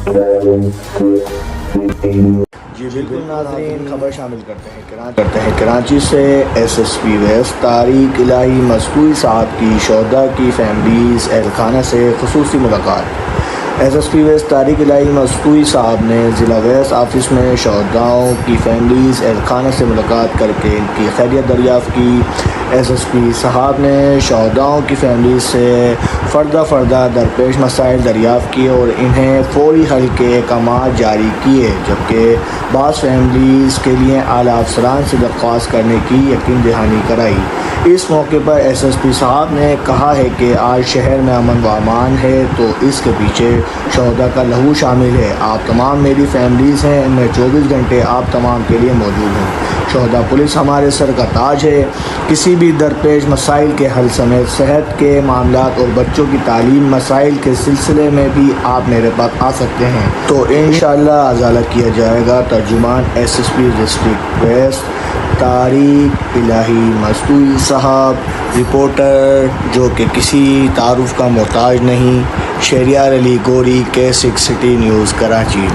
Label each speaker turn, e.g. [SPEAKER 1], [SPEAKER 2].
[SPEAKER 1] جی بالکل ناظرین، خبر شامل کرتے ہیں کراچی سے S S P west Tariq Elahi Mustavi صاحب کی شہداء کی فیملیز اہلخانہ سے خصوصی ملاقات۔ S S P west Tariq Elahi Mustavi صاحب نے ضلع ویسٹ آفس میں شہداؤں کی فیملیز اہلخانہ سے ملاقات کر کے ان کی خیریت دریافت کی۔ ایس ایس پی صاحب نے شہداؤں کی فیملیز سے فردہ درپیش مسائل دریافت کیے اور انہیں فوری حل کے احکامات جاری کیے، جبکہ بعض فیملیز کے لیے اعلیٰ افسران سے درخواست کرنے کی یقین دہانی کرائی۔ اس موقع پر ایس ایس پی صاحب نے کہا ہے کہ آج شہر میں امن و امان ہے تو اس کے پیچھے شہداء کا لہو شامل ہے۔ آپ تمام میری فیملیز ہیں، میں 24 گھنٹے آپ تمام کے لیے موجود ہوں۔ شہداء پولیس ہمارے سر کا تاج ہے۔ کسی بھی درپیش مسائل کے حل سمیت صحت کے معاملات اور بچوں کی تعلیم مسائل کے سلسلے میں بھی آپ میرے پاس آ سکتے ہیں تو انشاءاللہ ازالہ کیا جائے گا۔ ترجمان S S P district west Tariq Elahi Mustavi صاحب، رپورٹر جو کہ کسی تعارف کا محتاج نہیں، شہریار علی گوری، K6 سٹی نیوز کراچی۔